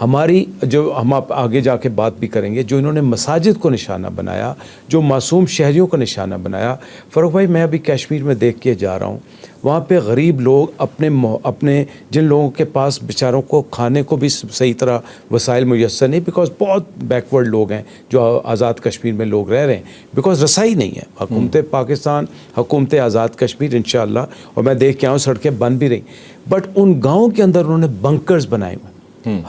ہماری جو ہم آپ آگے جا کے بات بھی کریں گے، جو انہوں نے مساجد کو نشانہ بنایا، جو معصوم شہریوں کو نشانہ بنایا. فاروق بھائی میں ابھی کشمیر میں دیکھ کے جا رہا ہوں، وہاں پہ غریب لوگ اپنے جن لوگوں کے پاس بیچاروں کو کھانے کو بھی صحیح طرح وسائل میسر نہیں، بیکاز بہت بیکورڈ لوگ ہیں جو آزاد کشمیر میں لوگ رہ رہے ہیں، بیکاز رسائی نہیں ہے. حکومت پاکستان، حکومت آزاد کشمیر انشاءاللہ، اور میں دیکھ کے آؤں سڑکیں بند بھی رہیں، بٹ ان گاؤں کے اندر انہوں نے بنکرز بنائے ہوئے.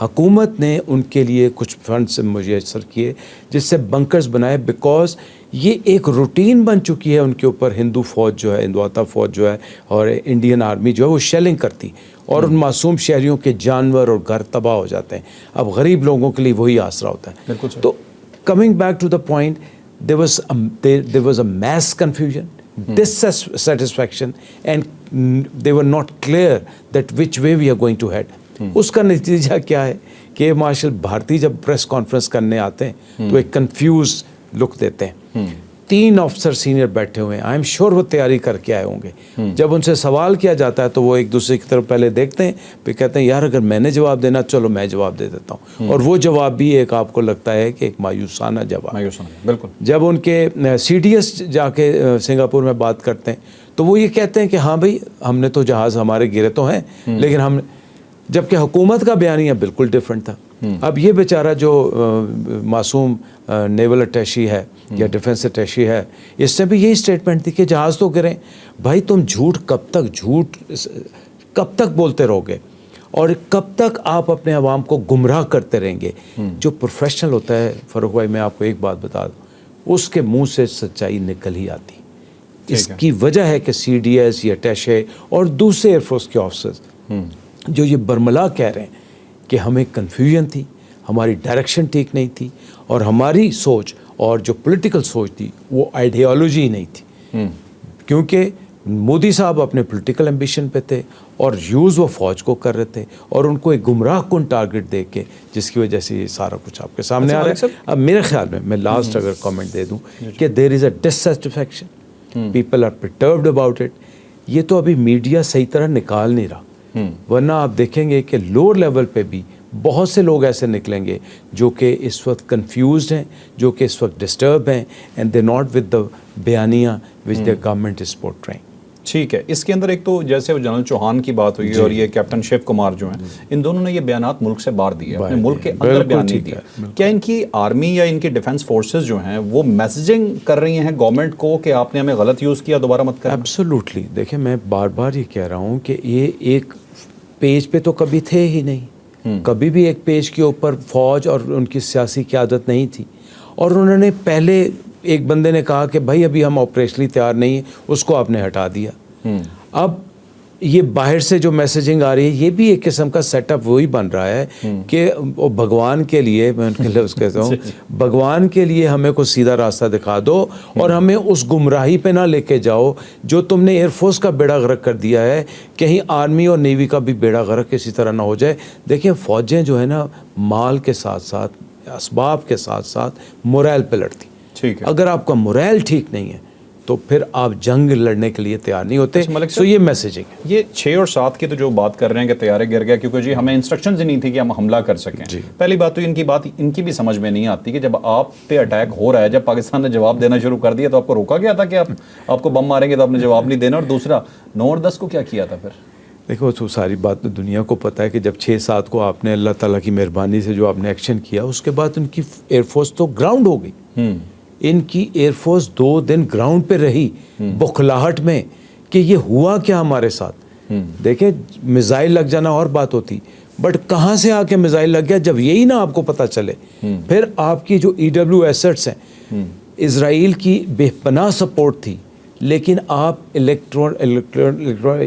حکومت نے ان کے لیے کچھ فنڈز میسر کیے جس سے بنکرز بنائے، بیکاز یہ ایک روٹین بن چکی ہے ان کے اوپر. ہندو فوج جو ہے، ہندوتا فوج جو ہے اور انڈین آرمی جو ہے وہ شیلنگ کرتی اور ان معصوم شہریوں کے جانور اور گھر تباہ ہو جاتے ہیں. اب غریب لوگوں کے لیے وہی آسرا ہوتا ہے. تو coming back to the point, there was a mass confusion, dissatisfaction, and they were not clear that which way we are going to head. اس کا نتیجہ کیا ہے کہ مارشل بھارتی جب پریس کانفرنس کرنے آتے ہیں تو ایک کنفیوز لک دیتے ہیں. 3 آفیسر سینئر بیٹھے ہوئے ہیں، آئی ایم شیور وہ تیاری کر کے آئے ہوں گے. جب ان سے سوال کیا جاتا ہے تو وہ ایک دوسرے کی طرف پہلے دیکھتے ہیں، پھر کہتے ہیں یار اگر میں نے جواب دینا چلو میں جواب دے دیتا ہوں. اور وہ جواب بھی ایک آپ کو لگتا ہے کہ ایک مایوسانہ جواب. بالکل. جب ان کے CDS جا کے سنگاپور میں بات کرتے ہیں تو وہ یہ کہتے ہیں کہ ہاں بھائی ہم نے تو جہاز ہمارے گرے تو ہیں، لیکن ہم، جبکہ حکومت کا بیانیہ بالکل ڈیفرنٹ تھا. اب یہ بیچارہ جو معصوم نیول اٹیشی ہے یا ڈیفنس اٹیشی ہے، اس نے بھی یہی اسٹیٹمنٹ دی کہ جہاز تو گریں. بھائی تم جھوٹ کب تک بولتے رہو گے اور کب تک آپ اپنے عوام کو گمراہ کرتے رہیں گے؟ جو پروفیشنل ہوتا ہے فاروق بھائی، میں آپ کو ایک بات بتا دوں، اس کے منہ سے سچائی نکل ہی آتی. اس کی وجہ ہے کہ CDS یا اٹیشے اور دوسرے ایئر فورس کے آفیسرز جو یہ برملا کہہ رہے ہیں کہ ہمیں کنفیوژن تھی، ہماری ڈائریکشن ٹھیک نہیں تھی، اور ہماری سوچ اور جو پولیٹیکل سوچ تھی وہ آئیڈیالوجی نہیں تھی. کیونکہ مودی صاحب اپنے پولیٹیکل ایمبیشن پہ تھے اور یوز وہ فوج کو کر رہے تھے، اور ان کو ایک گمراہ کن ٹارگٹ دے کے جس کی وجہ سے یہ سارا کچھ آپ کے سامنے آ رہا ہے. اب میرے خیال میں لاسٹ اگر کامنٹ دے دوں کہ دیر از اے ڈسسیٹسفیکشن، پیپل آر پرٹربڈ اباؤٹ اٹ. یہ تو ابھی میڈیا صحیح طرح نکال نہیں رہا، ورنہ آپ دیکھیں گے کہ لوور لیول پہ بھی بہت سے لوگ ایسے نکلیں گے جو کہ اس وقت کنفیوزڈ ہیں، جو کہ اس وقت ڈسٹرب ہیں، and they not with the بیانیہ وچ دا گورنمنٹ از پورٹرینگ. ٹھیک ہے. اس کے اندر ایک تو جیسے جنرل چوہان کی بات ہوئی اور یہ کیپٹن شیو کمار جو ہیں، ان دونوں نے یہ بیانات ملک سے باہر دیے، اپنے ملک کے اندر بیان نہیں دیا. کیا ان کی آرمی یا ان کی ڈیفنس فورسز جو ہیں وہ میسیجنگ کر رہی ہیں گورنمنٹ کو کہ آپ نے ہمیں غلط یوز کیا، دوبارہ مت کریں؟ ایبسولوٹلی. دیکھیں میں بار بار یہ کہہ رہا ہوں کہ یہ ایک پیج پہ تو کبھی تھے ہی نہیں، کبھی بھی ایک پیج کے اوپر فوج اور ان کی سیاسی قیادت نہیں تھی. اور انہوں نے پہلے ایک بندے نے کہا کہ بھائی ابھی ہم آپریشنلی تیار نہیں ہیں، اس کو آپ نے ہٹا دیا. اب یہ باہر سے جو میسیجنگ آ رہی ہے یہ بھی ایک قسم کا سیٹ اپ وہی بن رہا ہے کہ بھگوان کے لیے، میں ان کے لفظ کہتا ہوں، بھگوان کے لیے ہمیں کوئی سیدھا راستہ دکھا دو اور ہمیں اس گمراہی پہ نہ لے کے جاؤ جو تم نے ایئر فورس کا بیڑا غرق کر دیا ہے، کہیں آرمی اور نیوی کا بھی بیڑا غرق اسی طرح نہ ہو جائے. دیکھیں فوجیں جو ہے نا مال کے ساتھ ساتھ، اسباب کے ساتھ ساتھ موریل پہ لڑتی. اگر آپ کا موریل ٹھیک نہیں ہے تو پھر آپ جنگ لڑنے کے لیے تیار نہیں ہوتے. سو یہ میسیجنگ ہے. یہ 6 اور 7 کی تو جو بات کر رہے ہیں کہ طیارے گر گیا کیونکہ جی ہمیں انسٹرکشنز ہی نہیں تھی کہ ہم حملہ کر سکیں. پہلی بات تو ان کی بھی سمجھ میں نہیں آتی کہ جب آپ پہ اٹیک ہو رہا ہے، جب پاکستان نے جواب دینا شروع کر دیا تو آپ کو روکا گیا تھا کہ آپ کو بم ماریں گے تو آپ نے جواب نہیں دینا؟ اور دوسرا 9 اور 10 کو کیا کیا تھا پھر؟ دیکھو تو ساری بات تو دنیا کو پتہ ہے کہ جب 6-7 کو آپ نے اللہ تعالیٰ کی مہربانی سے جو آپ نے ایکشن کیا، اس کے بعد ان کی ایئر فورس تو گراؤنڈ ہو گئی. ان کی ایئر فورس 2 دن گراؤنڈ پہ رہی بخلاہٹ میں کہ یہ ہوا کیا ہمارے ساتھ. دیکھیں میزائل لگ جانا اور بات ہوتی، بٹ کہاں سے آ کے میزائل لگ گیا جب یہی نہ آپ کو پتہ چلے. پھر آپ کی جو EW ایسٹس ہیں، اسرائیل کی بے پناہ سپورٹ تھی، لیکن آپ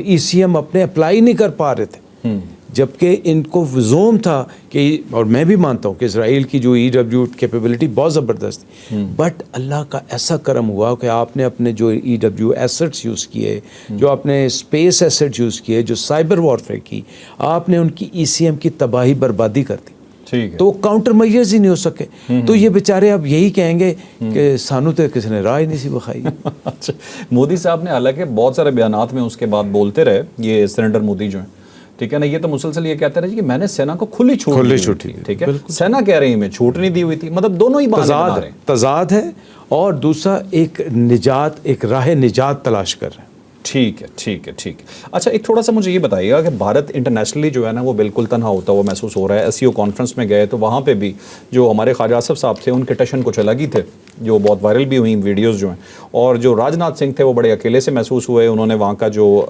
ECM اپنے اپلائی نہیں کر پا رہے تھے، جبکہ ان کو زوم تھا کہ، اور میں بھی مانتا ہوں کہ اسرائیل کی جو EW کیپیبلٹی بہت زبردست تھی، بٹ اللہ کا ایسا کرم ہوا کہ آپ نے اپنے جو EW ایسٹس یوز کیے، جو اپنے اسپیس ایسٹ یوز کیے، جو سائبر وارفیئر کی، آپ نے ان کی ECM کی تباہی بربادی کر دی. تو کاؤنٹر میجرز ہی نہیں ہو سکے. تو یہ بیچارے اب یہی کہیں گے کہ سانو تو کسی نے راہ ہی نہیں سی بخائی. اچھا، مودی صاحب نے حالانکہ بہت سارے بیانات میں اس کے بعد بولتے رہے، یہ سینیٹر مودی جو ہیں، ٹھیک ہے نا, یہ تو مسلسل یہ کہتے رہے کہ میں نے سینا کو کھلی چھوٹ دی, ٹھیک ہے, سینا کہہ رہی میں چھوٹ نہیں دی ہوئی تھی, مطلب دونوں ہی بہانے بنا رہے ہیں. تضاد ہے, اور دوسرا ایک راہ نجات تلاش کر رہے ہیں. ٹھیک ہے, ٹھیک ہے, ٹھیک ہے. اچھا ایک تھوڑا سا مجھے یہ بتائیے گا کہ بھارت انٹرنیشنلی جو ہے نا وہ بالکل تنہا ہوتا ہوا محسوس ہو رہا ہے. SCO کانفرنس میں گئے تو وہاں پہ بھی جو ہمارے خواجہ آصف صاحب تھے ان کے ٹشن کچھ الگ ہی تھے, جو بہت وائرل بھی ہوئیں ویڈیوز جو ہیں, اور جو راج ناتھ سنگھ تھے وہ بڑے اکیلے سے محسوس ہوئے. انہوں نے وہاں کا جو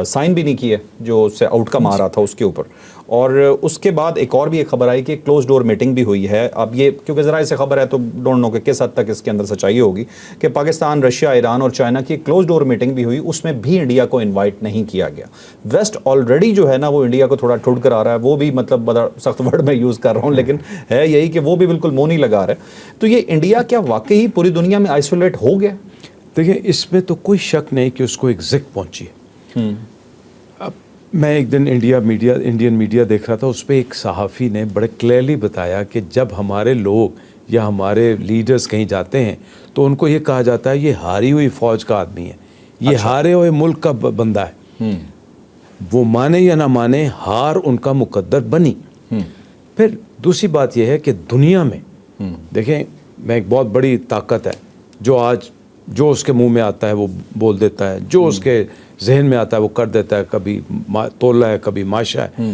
سائن بھی نہیں کیے جو اس سے آؤٹ کم آ رہا تھا اس کے اوپر. اور اس کے بعد ایک اور بھی ایک خبر آئی کہ کلوز ڈور میٹنگ بھی ہوئی ہے. اب یہ کیونکہ ذرا سے خبر ہے تو ڈونٹ نو کہ کس حد تک اس کے اندر سچائی ہوگی, کہ پاکستان, رشیا, ایران اور چائنا کی کلوز ڈور میٹنگ بھی ہوئی, اس میں بھی انڈیا کو انوائٹ نہیں کیا گیا. ویسٹ آلریڈی جو ہے نا وہ انڈیا کو تھوڑا ٹھڑ کر آ رہا ہے, وہ بھی مطلب بڑا سخت ورڈ میں یوز کر رہا ہوں لیکن ہے یہی کہ وہ بھی بالکل منہ نہیں لگا رہا ہے. تو یہ انڈیا کیا واقعی پوری دنیا میں آئسولیٹ ہو گیا؟ دیکھیں اس میں تو کوئی شک نہیں کہ اس کو ایک زک پہنچی ہے. اب میں ایک دن انڈین میڈیا دیکھ رہا تھا, اس پہ ایک صحافی نے بڑے کلیئرلی بتایا کہ جب ہمارے لوگ یا ہمارے لیڈرز کہیں جاتے ہیں تو ان کو یہ کہا جاتا ہے یہ ہاری ہوئی فوج کا آدمی ہے, یہ ہارے ہوئے ملک کا بندہ ہے. وہ مانے یا نہ مانے, ہار ان کا مقدر بنی. پھر دوسری بات یہ ہے کہ دنیا میں دیکھیں میں ایک بہت بڑی طاقت ہے جو آج جو اس کے منہ میں آتا ہے وہ بول دیتا ہے, جو اس کے ذہن میں آتا ہے وہ کر دیتا ہے, کبھی تولا ہے کبھی ماشا ہے,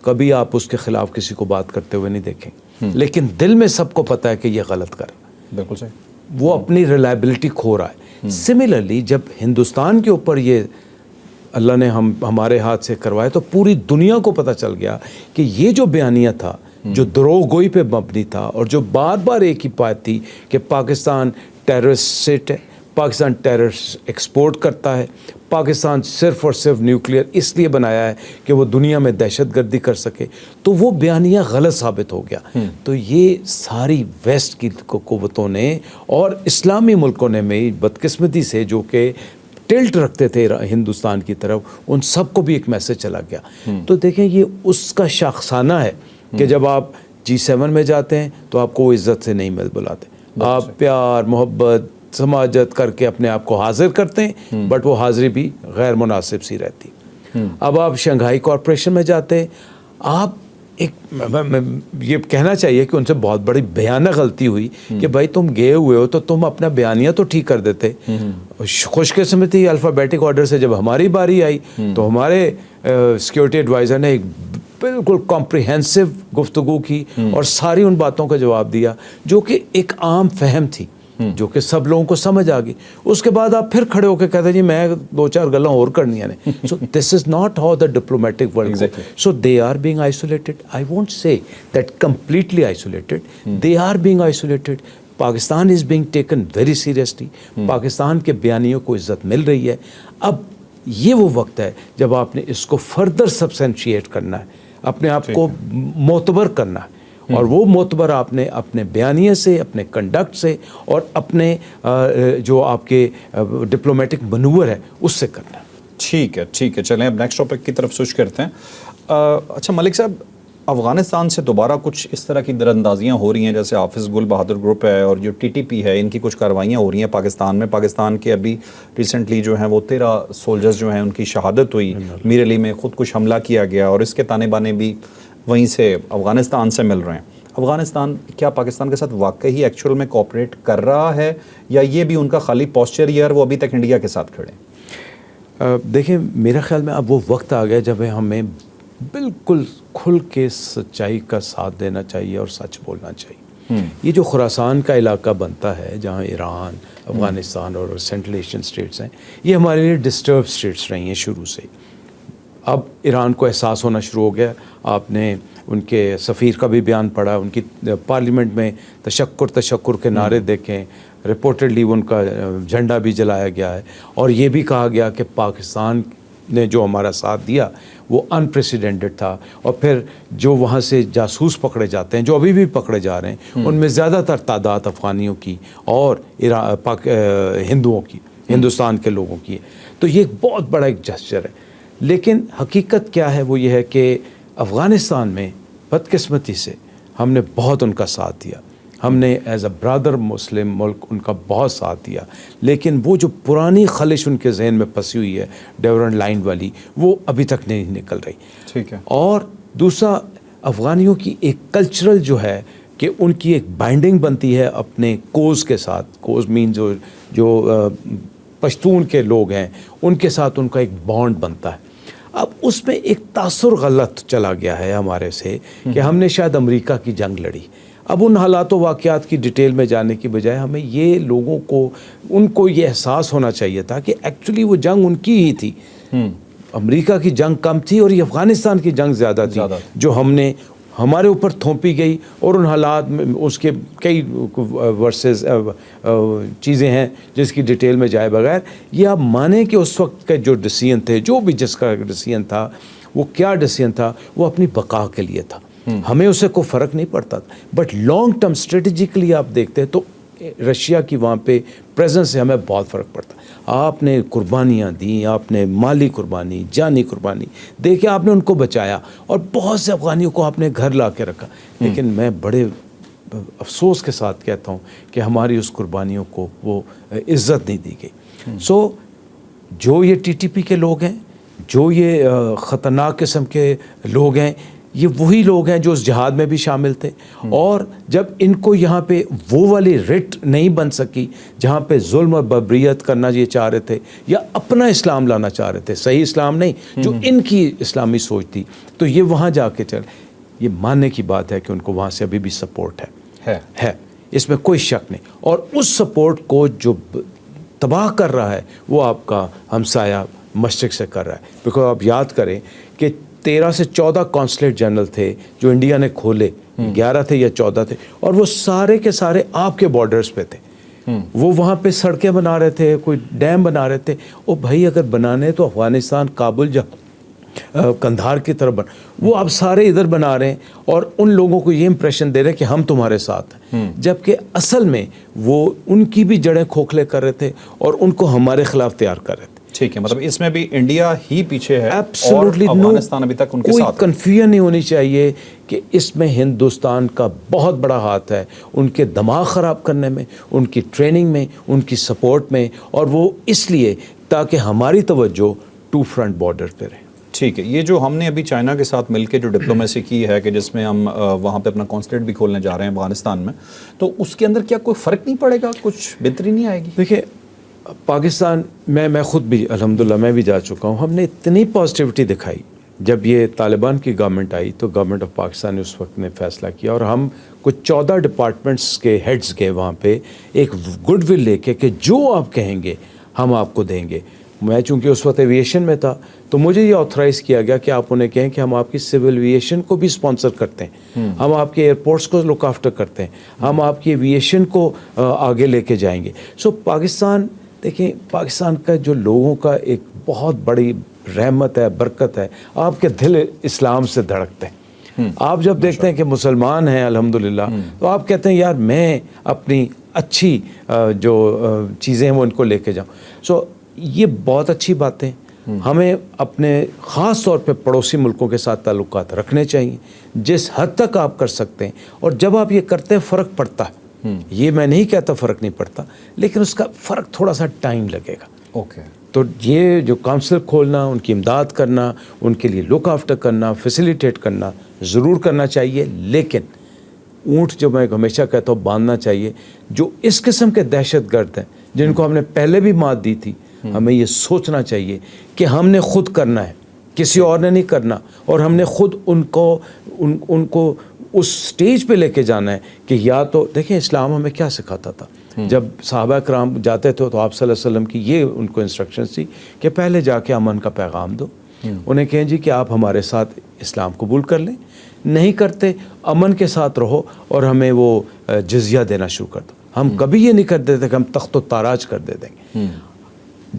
کبھی آپ اس کے خلاف کسی کو بات کرتے ہوئے نہیں دیکھیں, لیکن دل میں سب کو پتہ ہے کہ یہ غلط کر رہا ہے. بالکل صحیح. وہ اپنی ریلائبلٹی کھو رہا ہے. سملرلی جب ہندوستان کے اوپر یہ اللہ نے ہمارے ہاتھ سے کروایا تو پوری دنیا کو پتہ چل گیا کہ یہ جو بیانیہ تھا جو دروغ گوئی پہ مبنی تھا, اور جو بار بار ایک ہی بات تھی کہ پاکستان ٹیررسٹ ہے, پاکستان ٹیررسٹ ایکسپورٹ کرتا ہے, پاکستان صرف اور صرف نیوکلیئر اس لیے بنایا ہے کہ وہ دنیا میں دہشت گردی کر سکے, تو وہ بیانیہ غلط ثابت ہو گیا. تو یہ ساری ویسٹ کی قوتوں نے اور اسلامی ملکوں نے میں بدقسمتی سے جو کہ ٹلٹ رکھتے تھے ہندوستان کی طرف, ان سب کو بھی ایک میسج چلا گیا. تو دیکھیں یہ اس کا شاخسانہ ہے کہ جب آپ G7 میں جاتے ہیں تو آپ کو وہ عزت سے نہیں بلاتے, آپ پیار محبت سماجت کر کے اپنے آپ کو حاضر کرتے ہیں, بٹ وہ حاضری بھی غیر مناسب سی رہتی. اب آپ شنگھائی کارپوریشن میں جاتے ہیں, آپ ایک یہ کہنا چاہیے کہ ان سے بہت بڑی بیانہ غلطی ہوئی کہ بھائی تم گئے ہوئے ہو تو تم اپنا بیانیہ تو ٹھیک کر دیتے. خوش قسمتی الفابیٹک آرڈر سے جب ہماری باری آئی تو ہمارے سیکیورٹی ایڈوائزر نے ایک بالکل کمپریہنسو گفتگو کی اور ساری ان باتوں کا جواب دیا جو کہ ایک عام فہم تھی, جو کہ سب لوگوں کو سمجھ آ گئی. اس کے بعد آپ پھر کھڑے ہو کے کہتے ہیں جی میں 2-4 گلاں اور کرنی ہیں. So this is not how the diplomatic world. So they are being isolated. I won't say that completely isolated, they are being isolated. Pakistan is being taken very seriously. Pakistan کے بیانیوں کو عزت مل رہی ہے. اب یہ وہ وقت ہے جب آپ نے اس کو فردر سبسٹینشیٹ کرنا ہے, اپنے آپ کو معتبر کرنا ہے, اور وہ معتبر آپ نے اپنے بیانیے سے, اپنے کنڈکٹ سے اور اپنے جو آپ کے ڈپلومیٹک منور ہے اس سے کرنا ہے. ٹھیک ہے, ٹھیک ہے, چلیں اب نیکسٹ ٹاپک کی طرف سوئچ کرتے ہیں. اچھا ملک صاحب, افغانستان سے دوبارہ کچھ اس طرح کی دراندازیاں ہو رہی ہیں, جیسے حافظ گل بہادر گروپ ہے اور جو TTP ہے, ان کی کچھ کاروائیاں ہو رہی ہیں پاکستان میں. پاکستان کے ابھی ریسنٹلی جو ہیں وہ 13 سولجرز جو ہیں ان کی شہادت ہوئی. میر علی میں خود کچھ حملہ کیا گیا اور اس کے تانے بانے بھی وہیں سے افغانستان سے مل رہے ہیں. افغانستان کیا پاکستان کے ساتھ واقعی ایکچوئل میں کوآپریٹ کر رہا ہے, یا یہ بھی ان کا خالی پوسچر ہی ہے اور وہ ابھی تک انڈیا کے ساتھ کھڑے ہیں؟ دیکھیں میرا خیال میں اب وہ وقت آ گیا جب ہمیں بالکل کھل کے سچائی کا ساتھ دینا چاہیے اور سچ بولنا چاہیے. یہ جو خراسان کا علاقہ بنتا ہے جہاں ایران, افغانستان اور سینٹرل ایشین اسٹیٹس ہیں, یہ ہمارے لیے ڈسٹرب اسٹیٹس رہی ہیں شروع سے. اب ایران کو احساس ہونا شروع ہو گیا. آپ نے ان کے سفیر کا بھی بیان پڑھا, ان کی پارلیمنٹ میں تشکر کے نعرے دیکھیں, رپورٹڈلی ان کا جھنڈا بھی جلایا گیا ہے, اور یہ بھی کہا گیا کہ پاکستان نے جو ہمارا ساتھ دیا وہ انپریسیڈنٹڈ تھا. اور پھر جو وہاں سے جاسوس پکڑے جاتے ہیں, جو ابھی بھی پکڑے جا رہے ہیں, ان میں زیادہ تر تعداد افغانیوں کی اور ہندوؤں کی, ہندوستان کے لوگوں کی ہے. تو یہ ایک بہت بڑا ایک جسچر ہے. لیکن حقیقت کیا ہے وہ یہ ہے کہ افغانستان میں بدقسمتی سے ہم نے بہت ان کا ساتھ دیا. ہم نے ایز اے برادر مسلم ملک ان کا بہت ساتھ دیا، لیکن وہ جو پرانی خلش ان کے ذہن میں پھنسی ہوئی ہے ڈیورنٹ لائن والی، وہ ابھی تک نہیں نکل رہی. ٹھیک ہے. اور دوسرا افغانیوں کی ایک کلچرل جو ہے کہ ان کی ایک بائنڈنگ بنتی ہے اپنے کوز کے ساتھ. کوز مین جو پشتون کے لوگ ہیں ان کے ساتھ ان کا ایک بانڈ بنتا ہے. اب اس میں ایک تاثر غلط چلا گیا ہے ہمارے سے کہ ہم نے شاید امریکہ کی جنگ لڑی. اب ان حالات و واقعات کی ڈیٹیل میں جانے کی بجائے ہمیں یہ لوگوں کو ان کو یہ احساس ہونا چاہیے تھا کہ ایکچولی وہ جنگ ان کی ہی تھی. امریکہ کی جنگ کم تھی اور یہ افغانستان کی جنگ زیادہ تھی جو ہم نے ہمارے اوپر تھوپی گئی. اور ان حالات میں اس کے کئی ورسز چیزیں ہیں جس کی ڈیٹیل میں جائے بغیر یہ آپ مانیں کہ اس وقت کا جو ڈیسیژن تھے، جو بھی جس کا ڈیسیژن تھا، وہ کیا ڈیسیژن تھا، وہ اپنی بقا کے لیے تھا. ہمیں اسے کوئی فرق نہیں پڑتا تھا. بٹ لانگ ٹرم اسٹریٹجیکلی آپ دیکھتے ہیں تو رشیا کی وہاں پہ پریزنس سے ہمیں بہت فرق پڑتا. آپ نے قربانیاں دیں، آپ نے مالی قربانی، جانی قربانی دے کے آپ نے ان کو بچایا اور بہت سے افغانیوں کو آپ نے گھر لا کے رکھا. لیکن میں بڑے افسوس کے ساتھ کہتا ہوں کہ ہماری اس قربانیوں کو وہ عزت نہیں دی گئی. سو جو یہ ٹی ٹی پی کے لوگ ہیں، جو یہ خطرناک قسم کے لوگ ہیں، یہ وہی لوگ ہیں جو اس جہاد میں بھی شامل تھے. اور جب ان کو یہاں پہ وہ والی رٹ نہیں بن سکی جہاں پہ ظلم اور بربریت کرنا یہ چاہ رہے تھے یا اپنا اسلام لانا چاہ رہے تھے، صحیح اسلام نہیں جو ان کی اسلامی سوچ تھی، تو یہ وہاں جا کے یہ ماننے کی بات ہے کہ ان کو وہاں سے ابھی بھی سپورٹ ہے. اس میں کوئی شک نہیں. اور اس سپورٹ کو جو تباہ کر رہا ہے وہ آپ کا ہمسایہ مشرق سے کر رہا ہے. بیکاز آپ یاد کریں کہ 13 سے 14 کونسلیٹ جنرل تھے جو انڈیا نے کھولے، 11 تھے یا 14 تھے، اور وہ سارے کے سارے آپ کے بارڈرز پہ تھے. وہ وہاں پہ سڑکیں بنا رہے تھے، کوئی ڈیم بنا رہے تھے. او بھائی اگر بنانے تو افغانستان، کابل جا کندھار کی طرف وہ آپ سارے ادھر بنا رہے ہیں اور ان لوگوں کو یہ امپریشن دے رہے ہیں کہ ہم تمہارے ساتھ ہیں، جبکہ اصل میں وہ ان کی بھی جڑیں کھوکھلے کر رہے تھے اور ان کو ہمارے خلاف تیار کر رہے تھے. ٹھیک ہے، مطلب اس میں بھی انڈیا ہی پیچھے ہے اور Absolutely افغانستان ابھی تک ان کے ساتھ. کوئی کنفیوژن نہیں ہونی چاہیے کہ اس میں ہندوستان کا بہت بڑا ہاتھ ہے ان کے دماغ خراب کرنے میں، ان کی ٹریننگ میں، ان کی سپورٹ میں، اور وہ اس لیے تاکہ ہماری توجہ 2 فرنٹ بارڈر پہ رہے. ٹھیک ہے. یہ جو ہم نے ابھی چائنا کے ساتھ مل کے جو ڈپلومیسی کی ہے کہ جس میں ہم وہاں پہ اپنا کانسلیٹ بھی کھولنے جا رہے ہیں افغانستان میں، تو اس کے اندر کیا کوئی فرق نہیں پڑے گا، کچھ بہتری نہیں آئے گی؟ دیکھیں پاکستان میں خود بھی الحمدللہ میں بھی جا چکا ہوں. ہم نے اتنی پازیٹیوٹی دکھائی جب یہ طالبان کی گورنمنٹ آئی تو گورنمنٹ آف پاکستان نے اس وقت نے فیصلہ کیا اور ہم کچھ 14 ڈپارٹمنٹس کے ہیڈز گئے وہاں پہ ایک گڈ ول لے کے کہ جو آپ کہیں گے ہم آپ کو دیں گے. میں چونکہ اس وقت ایویشن میں تھا تو مجھے یہ آتھرائز کیا گیا کہ آپ انہیں کہیں کہ ہم آپ کی سول ایویشن کو بھی اسپانسر کرتے ہیں، ہم آپ کے ایئرپورٹس کو لک آفٹر کرتے ہیں، ہم آپ کی ایویشن کو آگے لے کے جائیں گے. سو پاکستان دیکھیں، پاکستان کا جو لوگوں کا ایک بہت بڑی رحمت ہے، برکت ہے، آپ کے دل اسلام سے دھڑکتے ہیں. آپ جب دیکھتے ہیں کہ مسلمان ہیں الحمدللہ تو آپ کہتے ہیں یار میں اپنی اچھی جو چیزیں ہیں وہ ان کو لے کے جاؤں. سو یہ بہت اچھی باتیں ہمیں اپنے خاص طور پہ پڑوسی ملکوں کے ساتھ تعلقات رکھنے چاہیے جس حد تک آپ کر سکتے ہیں. اور جب آپ یہ کرتے ہیں فرق پڑتا ہے. یہ میں نہیں کہتا فرق نہیں پڑتا، لیکن اس کا فرق تھوڑا سا ٹائم لگے گا. اوکے. تو یہ جو کونسل کھولنا، ان کی امداد کرنا، ان کے لیے لک آفٹر کرنا، فیسیلیٹیٹ کرنا ضرور کرنا چاہیے، لیکن اونٹ جو میں ہمیشہ کہتا ہوں باندھنا چاہیے. جو اس قسم کے دہشت گرد ہیں جن کو ہم نے پہلے بھی مات دی تھی، ہمیں یہ سوچنا چاہیے کہ ہم نے خود کرنا ہے، کسی اور نے نہیں کرنا، اور ہم نے خود ان کو اس سٹیج پہ لے کے جانا ہے کہ یا تو دیکھیں اسلام ہمیں کیا سکھاتا تھا. جب صحابہ کرام جاتے تھے تو آپ صلی اللہ علیہ وسلم کی یہ ان کو انسٹرکشنز تھی کہ پہلے جا کے امن کا پیغام دو، انہیں کہیں جی کہ آپ ہمارے ساتھ اسلام قبول کر لیں، نہیں کرتے امن کے ساتھ رہو اور ہمیں وہ جزیہ دینا شروع کر دو. ہم کبھی یہ نہیں کر دیتے کہ ہم تخت و تاراج کر دے دیں گے.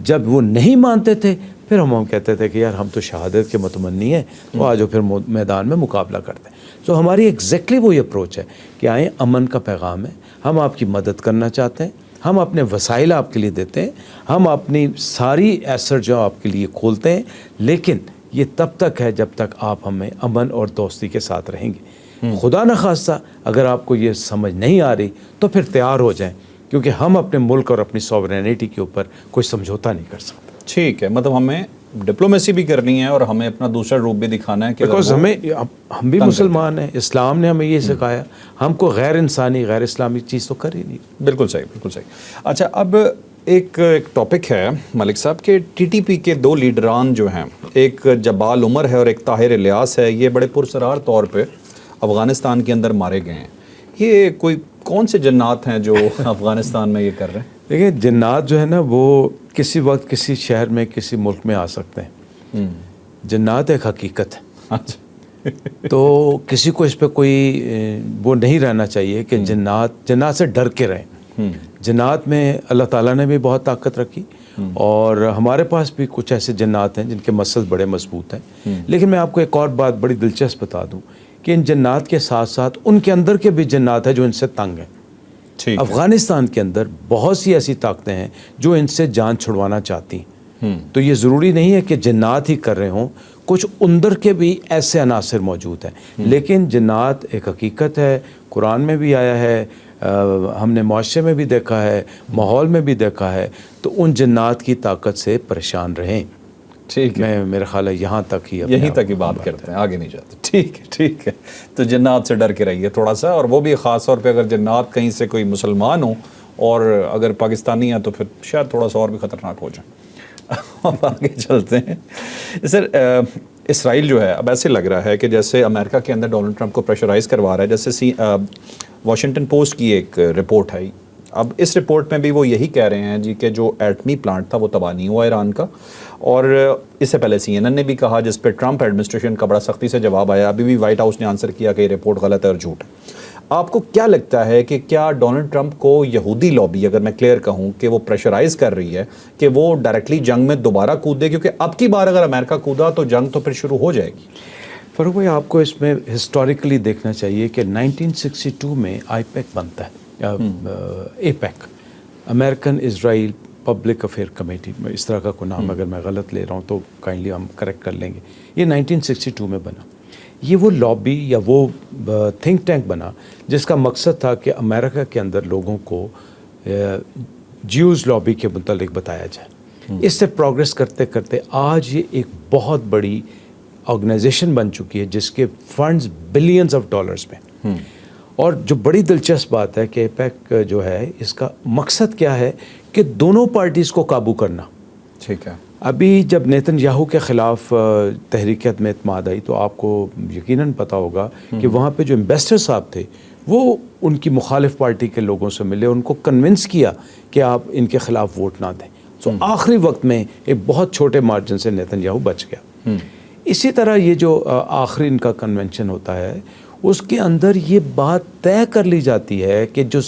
جب وہ نہیں مانتے تھے پھر ہم کہتے تھے کہ یار ہم تو شہادت کے متمنی ہیں، تو آجو پھر میدان میں مقابلہ کرتے ہیں. تو ہماری ایگزیکٹلی وہی اپروچ ہے کہ آئیں، امن کا پیغام ہے، ہم آپ کی مدد کرنا چاہتے ہیں، ہم اپنے وسائل آپ کے لیے دیتے ہیں، ہم اپنی ساری ایسٹ جو آپ کے لیے کھولتے ہیں، لیکن یہ تب تک ہے جب تک آپ ہمیں امن اور دوستی کے ساتھ رہیں گے. خدا نخواستہ اگر آپ کو یہ سمجھ نہیں آ رہی تو پھر تیار ہو جائیں، کیونکہ ہم اپنے ملک اور اپنی سوورینٹی کے اوپر کوئی سمجھوتا نہیں کر سکتے. ٹھیک ہے، مطلب ہمیں ڈپلومیسی بھی کرنی ہے اور ہمیں اپنا دوسرا روپ بھی دکھانا ہے کہ بیکاز ہم بھی مسلمان ہیں، اسلام نے ہمیں یہ سکھایا، ہم کو غیر انسانی غیر اسلامی چیز تو کر ہی نہیں. بالکل صحیح، بالکل صحیح. اچھا، اب ایک ٹاپک ہے ملک صاحب کہ ٹی ٹی پی کے دو لیڈران جو ہیں، ایک جبال عمر ہے اور ایک طاہر الیاس ہے، یہ بڑے پرسرار طور پہ افغانستان کے اندر مارے گئے ہیں. یہ کوئی کون سے جنات ہیں جو افغانستان میں یہ کر رہے ہیں؟ دیکھیں، جنات جو ہے نا وہ کسی وقت کسی شہر میں کسی ملک میں آ سکتے ہیں. جنات ایک حقیقت ہے. تو کسی کو اس پہ کوئی وہ نہیں رہنا چاہیے کہ جنات سے ڈر کے رہیں. جنات میں اللہ تعالیٰ نے بھی بہت طاقت رکھی اور ہمارے پاس بھی کچھ ایسے جنات ہیں جن کے مسل بڑے مضبوط ہیں. لیکن میں آپ کو ایک اور بات بڑی دلچسپ بتا دوں کہ ان جنات کے ساتھ ساتھ ان کے اندر کے بھی جنات ہیں جو ان سے تنگ ہیں. افغانستان کے اندر بہت سی ایسی طاقتیں ہیں جو ان سے جان چھڑوانا چاہتی ہیں. تو یہ ضروری نہیں ہے کہ جنات ہی کر رہے ہوں، کچھ اندر کے بھی ایسے عناصر موجود ہیں. لیکن جنات ایک حقیقت ہے، قرآن میں بھی آیا ہے، ہم نے معاشرے میں بھی دیکھا ہے، ماحول میں بھی دیکھا ہے. تو ان جنات کی طاقت سے پریشان رہیں. ٹھیک ہے، میں میرا خیال ہے یہاں تک یہیں تک ہی بات کرتے ہیں، آگے نہیں جاتے. ٹھیک ہے، ٹھیک ہے. تو جنات سے ڈر کے رہیے تھوڑا سا، اور وہ بھی خاص طور پہ اگر جنات کہیں سے کوئی مسلمان ہوں اور اگر پاکستانی ہیں تو پھر شاید تھوڑا سا اور بھی خطرناک ہو جائیں. اب آگے چلتے ہیں. سر، اسرائیل جو ہے اب ایسے لگ رہا ہے کہ جیسے امریکہ کے اندر ڈونلڈ ٹرمپ کو پریشرائز کروا رہا ہے. جیسے واشنگٹن پوسٹ کی ایک رپورٹ آئی، اب اس رپورٹ میں بھی وہ یہی کہہ رہے ہیں جی کہ جو ایٹمی پلانٹ تھا وہ تباہ نہیں ہوا ایران کا. اور اس سے پہلے CNN نے بھی کہا، جس پہ ٹرمپ ایڈمنسٹریشن کا بڑا سختی سے جواب آیا. ابھی بھی وائٹ ہاؤس نے آنسر کیا کہ یہ رپورٹ غلط ہے اور جھوٹ ہے. آپ کو کیا لگتا ہے کہ کیا ڈونلڈ ٹرمپ کو یہودی لابی، اگر میں کلیئر کہوں، کہ وہ پریشرائز کر رہی ہے کہ وہ ڈائریکٹلی جنگ میں دوبارہ کودے؟ کیونکہ اب کی بار اگر امریکہ کودا تو جنگ تو پھر شروع ہو جائے گی. فاروق بھائی، آپ کو اس میں ہسٹوریکلی دیکھنا چاہیے کہ 1962 میں آئی پیک بنتا ہے، اے پیک، امریکن اسرائیل پبلک افیئر کمیٹی، اس طرح کا کوئی نام اگر میں غلط لے رہا ہوں تو کائنڈلی ہم کریکٹ کر لیں گے. یہ 1962 میں بنا. یہ وہ لابی یا وہ تھنک ٹینک بنا جس کا مقصد تھا کہ امریکہ کے اندر لوگوں کو جیوز لابی کے متعلق بتایا جائے. اس سے پروگریس کرتے کرتے آج یہ ایک بہت بڑی آرگنائزیشن بن چکی ہے جس کے فنڈز بلینز آف ڈالرز میں. اور جو بڑی دلچسپ بات ہے کہ پیک جو ہے اس کا مقصد کیا ہے کہ دونوں پارٹیز کو قابو کرنا. ٹھیک ہے. ابھی جب نیتن یاہو کے خلاف تحریک عدم اعتماد آئی تو آپ کو یقیناً پتہ ہوگا کہ وہاں پہ جو امبیسڈر صاحب تھے وہ ان کی مخالف پارٹی کے لوگوں سے ملے، ان کو کنونس کیا کہ آپ ان کے خلاف ووٹ نہ دیں. تو آخری وقت میں ایک بہت چھوٹے مارجن سے نیتن یاہو بچ گیا. اسی طرح یہ جو آخری ان کا کنونشن ہوتا ہے اس کے اندر یہ بات طے کر لی جاتی ہے کہ جو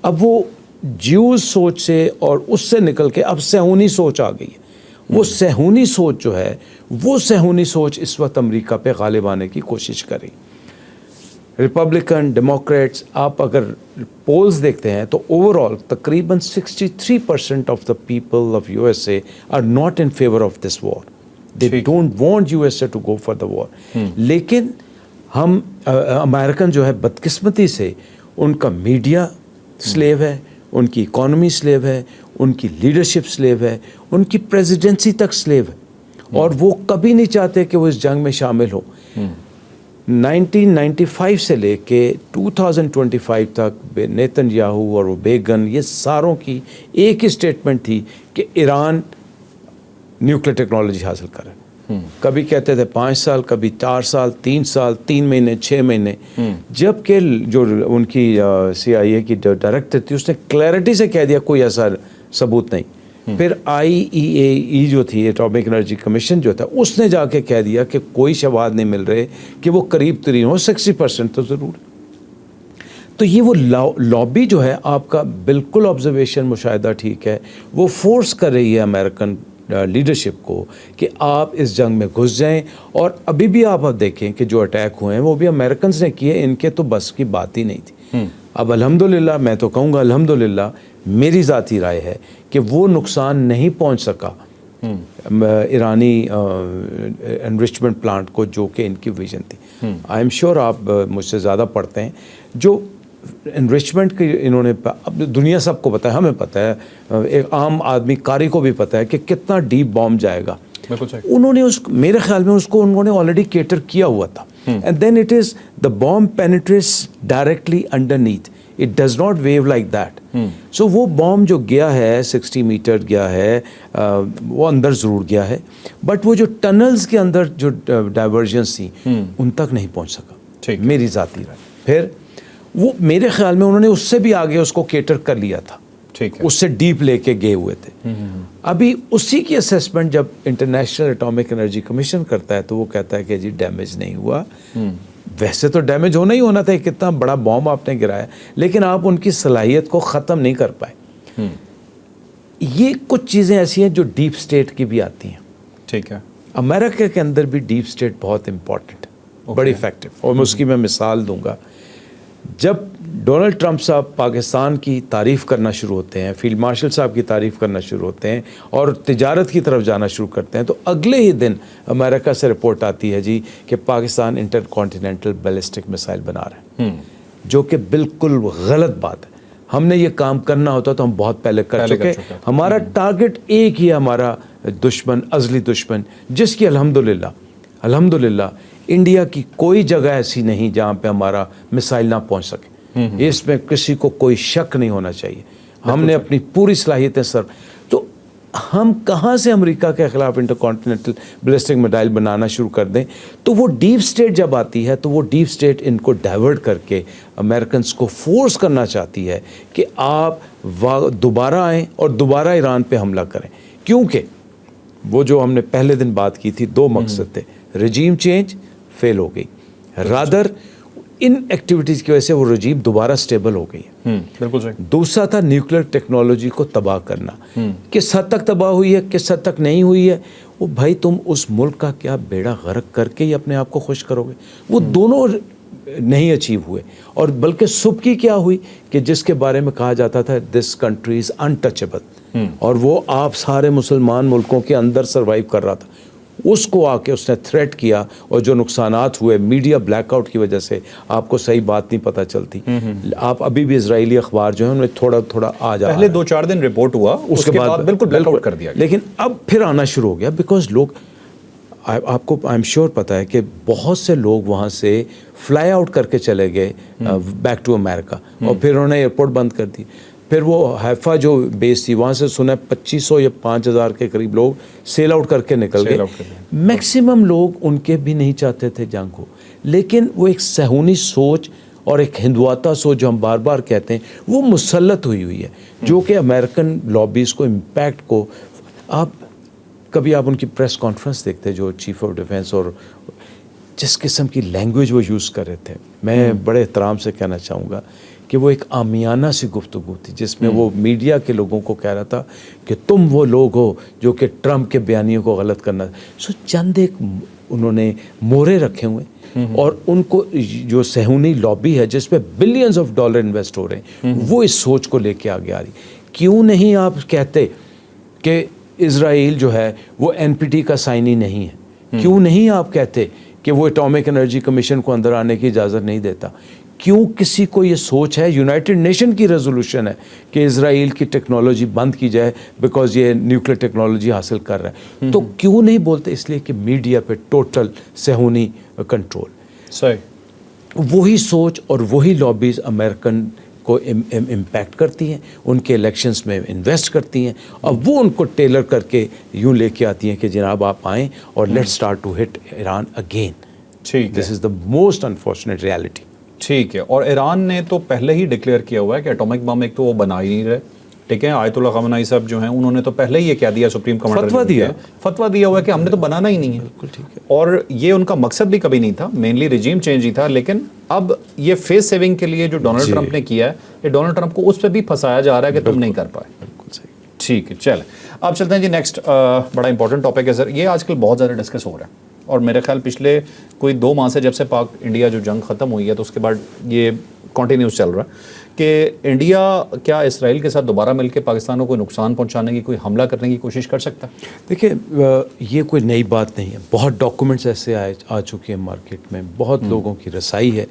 اب وہ جیوز سوچ سے اور اس سے نکل کے اب صہیونی سوچ آ گئی ہے. وہ صہیونی سوچ جو ہے وہ صہیونی سوچ اس وقت امریکہ پہ غالب آنے کی کوشش کریں. ریپبلکن، ڈیموکریٹس، آپ اگر پولز دیکھتے ہیں تو اوور آل تقریباً 63% of the people of USA are not in favour of this war. They don't want USA to go for the war. لیکن ہم امریکن جو ہے بدقسمتی سے ان کا میڈیا سلیو ہے، ان کی اکانومی سلیو ہے، ان کی لیڈرشپ سلیو ہے، ان کی پریزیڈنسی تک سلیو ہے، اور وہ کبھی نہیں چاہتے کہ وہ اس جنگ میں شامل ہو. 1995 سے لے کے 2025 تک نیتن یاہو اور وہ بیگن، یہ ساروں کی ایک ہی اسٹیٹمنٹ تھی کہ ایران نیوکلیر ٹیکنالوجی حاصل کرے. کبھی کہتے تھے 5 سال، کبھی 4 سال، 3 سال، 3 مہینے، 6 مہینے. جب کہ جو ان کی CIA کی جو ڈائریکٹر تھی اس نے کلیئرٹی سے کہہ دیا کوئی ایسا ثبوت نہیں. پھر IAEA جو تھی، ایٹامک انرجی کمیشن جو تھا، اس نے جا کے کہہ دیا کہ کوئی شواہد نہیں مل رہے کہ وہ قریب ترین ہو، 60% تو ضرور. تو یہ وہ لابی جو ہے آپ کا بالکل آبزرویشن مشاہدہ ٹھیک ہے، وہ فورس کر رہی ہے امریکن لیڈرشپ کو کہ آپ اس جنگ میں گھس جائیں. اور ابھی بھی آپ دیکھیں کہ جو اٹیک ہوئے ہیں وہ بھی امریکنز نے کیے، ان کے تو بس کی بات ہی نہیں تھی. اب الحمدللہ، میں تو کہوں گا الحمدللہ، میری ذاتی رائے ہے کہ وہ نقصان نہیں پہنچ سکا ایرانی انرچمنٹ پلانٹ کو, جو کہ ان کی ویژن تھی. آئی ایم شیور آپ مجھ سے زیادہ پڑھتے ہیں. جو انرچمنٹ کی انہوں نے, اب دنیا سب کو پتہ ہے, ہمیں پتہ ہے, ایک عام آدمی قاری کو بھی پتہ ہے کہ کتنا ڈیپ بامب جائے گا. انہوں نے میرے خیال میں اس کو انہوں نے آلریڈی کیٹر کیا ہوا تھا. And then it is the bomb penetrates directly underneath, it does not view like that. So وہ بامب جو گیا ہے 60 میٹر گیا ہے, وہ اندر ضرور گیا ہے, بٹ وہ جو ٹنلز کے اندر جو ڈائیورژنس تھیں ان تک نہیں پہنچ سکا, میری ذاتی رائے. پھر وہ میرے خیال میں انہوں نے اس سے بھی آگے اس کو کیٹر کر لیا تھا, اس سے ڈیپ لے کے گئے ہوئے تھے. ابھی اسی کی اسیسمنٹ جب انٹرنیشنل اٹامک انرجی کمیشن کرتا ہے تو وہ کہتا ہے کہ جی ڈیمیج نہیں ہوا. ویسے تو ڈیمیج ہونا ہی ہونا تھا, کتنا بڑا بام آپ نے گرایا, لیکن آپ ان کی صلاحیت کو ختم نہیں کر پائے. یہ کچھ چیزیں ایسی ہیں جو ڈیپ اسٹیٹ کی بھی آتی ہیں. ٹھیک ہے. امریکہ کے اندر بھی ڈیپ اسٹیٹ بہت امپورٹنٹ, بڑی افیکٹو, اور میں اس کی میں مثال دوں گا. جب ڈونلڈ ٹرمپ صاحب پاکستان کی تعریف کرنا شروع ہوتے ہیں, فیلڈ مارشل صاحب کی تعریف کرنا شروع ہوتے ہیں اور تجارت کی طرف جانا شروع کرتے ہیں, تو اگلے ہی دن امریکہ سے رپورٹ آتی ہے جی کہ Pakistan intercontinental ballistic missile بنا رہے ہیں, جو کہ بالکل غلط بات ہے. ہم نے یہ کام کرنا ہوتا تو ہم بہت پہلے کر چکے. ہمارا ٹارگٹ ایک ہی ہے, ہمارا دشمن, ازلی دشمن, جس کی الحمدللہ انڈیا کی کوئی جگہ ایسی نہیں جہاں پہ ہمارا میسائل نہ پہنچ سکے. اس میں کسی کو کوئی شک نہیں ہونا چاہیے. ہم نے اپنی پوری صلاحیتیں تو ہم کہاں سے امریکہ کے خلاف انٹر کانٹیننٹل بیلسٹک میسائل بنانا شروع کر دیں. تو وہ ڈیپ اسٹیٹ جب آتی ہے تو وہ ڈیپ اسٹیٹ ان کو ڈائیورٹ کر کے امریکنس کو فورس کرنا چاہتی ہے کہ آپ دوبارہ آئیں اور دوبارہ ایران پہ حملہ کریں. کیونکہ وہ جو ہم نے پہلے دن بات کی تھی, 2 مقصد تھے. رجیم چینج فیل ہو گئی, رادر ان ایکٹیویٹیز کی وجہ سے وہ رجیم دوبارہ سٹیبل ہو گئی ہے. بالکل صحیح. دوسرا تھا نیوکلیر ٹیکنالوجی کو تباہ کرنا. کس حد تک تباہ ہوئی ہے, کس حد تک نہیں ہوئی ہے, وہ بھائی تم اس ملک کا کیا بیڑا غرق کر کے ہی اپنے آپ کو خوش کرو گے. وہ دونوں نہیں اچیو ہوئے, اور بلکہ سبکی کیا ہوئی کہ جس کے بارے میں کہا جاتا تھا دس کنٹری از انٹچبل, اور وہ آپ سارے مسلمان ملکوں کے اندر سروائیو کر رہا تھا. اس کو آ کے اس نے تھریٹ کیا, اور جو نقصانات ہوئے میڈیا بلیک آؤٹ کی وجہ سے آپ کو صحیح بات نہیں پتہ چلتی. آپ ابھی بھی اسرائیلی اخبار جو ہیں انہیں تھوڑا تھوڑا آ جا, پہلے 2-4 دن رپورٹ ہوا, اس کے بعد بالکل بلیک آؤٹ کر دیا گیا. لیکن اب پھر آنا شروع ہو گیا, بیکاز لوگ, آپ کو آئی ایم شیور پتہ ہے کہ بہت سے لوگ وہاں سے فلائی آؤٹ کر کے چلے گئے بیک ٹو امریکہ, اور پھر انہوں نے ایئرپورٹ بند کر دی. پھر وہ حیفا جو بیس تھی وہاں سے سنا 2500 یا 5000 کے قریب لوگ سیل آؤٹ کر کے نکل گئے. میکسیمم لوگ ان کے بھی نہیں چاہتے تھے جنگ کو, لیکن وہ ایک صہیونی سوچ اور ایک ہندواتا سوچ جو ہم بار بار کہتے ہیں وہ مسلط ہوئی ہے, جو کہ امریکن لابیز کو, امپیکٹ کو, آپ کبھی آپ ان کی پریس کانفرنس دیکھتے جو چیف آف ڈیفینس, اور جس قسم کی لینگویج وہ یوز کر رہے تھے, میں بڑے احترام سے کہنا چاہوں گا کہ وہ ایک عامیانہ سی گفتگو تھی, جس میں وہ میڈیا کے لوگوں کو کہہ رہا تھا کہ تم وہ لوگ ہو جو کہ ٹرمپ کے بیانیوں کو غلط کرنا. چند ایک انہوں نے مورے رکھے ہوئے, اور ان کو جو صہیونی لابی ہے جس پہ بلینز آف ڈالر انویسٹ ہو رہے ہیں, وہ اس سوچ کو لے کے آگے آ رہی. کیوں نہیں آپ کہتے کہ اسرائیل جو ہے وہ NPT کا سائنی نہیں ہے؟ کیوں نہیں آپ کہتے کہ وہ اٹامک انرجی کمیشن کو اندر آنے کی اجازت نہیں دیتا؟ کیوں کسی کو یہ سوچ ہے, یونائٹڈ نیشن کی ریزولوشن ہے کہ اسرائیل کی ٹیکنالوجی بند کی جائے بیکاز یہ نیوکلیر ٹیکنالوجی حاصل کر رہا ہے, تو کیوں نہیں بولتے؟ اس لیے کہ میڈیا پہ ٹوٹل صہیونی کنٹرول. صحیح. وہی سوچ اور وہی لابیز امریکن کو امپیکٹ کرتی ہیں, ان کے الیکشنز میں انویسٹ کرتی ہیں, اور وہ ان کو ٹیلر کر کے یوں لے کے آتی ہیں کہ جناب آپ آئیں اور let start to hit Iran again. This is the most unfortunate reality. ٹھیک ہے. اور ایران نے تو پہلے ہی ڈکلیئر کیا ہوا ہے کہ اٹامک بم ایک تو وہ بنا ہی نہیں رہے, ٹھیک ہے. آیت اللہ خامنہئی صاحب جو ہیں انہوں نے تو پہلے ہی یہ کہہ دیا, سپریم کمانڈر فتویٰ دیا ہوا ہے کہ ہم نے تو بنانا ہی نہیں ہے. بالکل ٹھیک ہے. اور یہ ان کا مقصد بھی کبھی نہیں تھا, مینلی رجیم چینج ہی تھا. لیکن اب یہ فیس سیونگ کے لیے جو ڈونلڈ ٹرمپ نے کیا ہے, یہ ڈونلڈ ٹرمپ کو اس پہ بھی پھنسایا جا رہا ہے کہ تم نہیں کر پائے. بالکل صحیح. ٹھیک ہے. چلیں اب چلتے ہیں جی نیکسٹ. بڑا امپورٹنٹ ٹاپک ہے سر, یہ آج کل بہت زیادہ ڈسکس ہو رہا ہے, اور میرے خیال پچھلے کوئی 2 ماہ سے جب سے پاک انڈیا جو جنگ ختم ہوئی ہے تو اس کے بعد یہ کنٹینیوس چل رہا ہے کہ انڈیا کیا اسرائیل کے ساتھ دوبارہ مل کے پاکستان کو کوئی نقصان پہنچانے کی، کوئی حملہ کرنے کی کوشش کر سکتا ہے؟ دیکھیں یہ کوئی نئی بات نہیں ہے، بہت ڈاکومنٹس ایسے آ چکے ہیں مارکیٹ میں، بہت لوگوں کی رسائی ہے،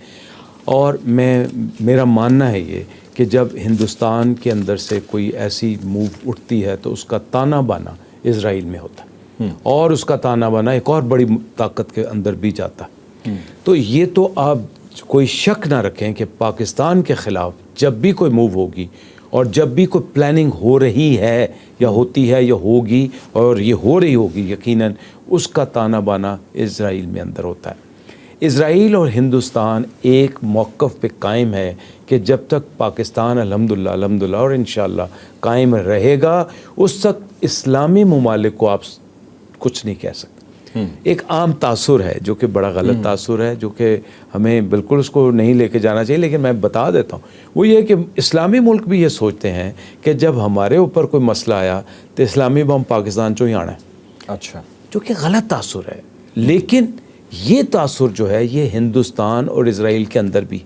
اور میرا ماننا ہے یہ کہ جب ہندوستان کے اندر سے کوئی ایسی موو اٹھتی ہے تو اس کا تانا بانا اسرائیل میں ہوتا ہے، اور اس کا تانا بانا ایک اور بڑی طاقت کے اندر بھی جاتا ہے۔ تو یہ تو آپ کوئی شک نہ رکھیں کہ پاکستان کے خلاف جب بھی کوئی موو ہوگی اور جب بھی کوئی پلاننگ ہو رہی ہے یا ہوتی ہے یا ہوگی، اور یہ ہو رہی ہوگی یقیناً، اس کا تانا بانا اسرائیل میں اندر ہوتا ہے۔ اسرائیل اور ہندوستان ایک موقف پہ قائم ہے کہ جب تک پاکستان الحمدللہ اور انشاءاللہ قائم رہے گا، اس تک اسلامی ممالک کو آپ کچھ نہیں کہہ سکتے۔ ایک عام تاثر ہے جو کہ بڑا غلط تاثر ہے، جو کہ ہمیں بالکل اس کو نہیں لے کے جانا چاہیے، لیکن میں بتا دیتا ہوں، وہ یہ کہ اسلامی ملک بھی یہ سوچتے ہیں کہ جب ہمارے اوپر کوئی مسئلہ آیا تو اسلامی بم پاکستان چوں ہی آنا ہے، اچھا، جو کہ غلط تاثر ہے۔ لیکن یہ تاثر جو ہے یہ ہندوستان اور اسرائیل کے اندر بھی،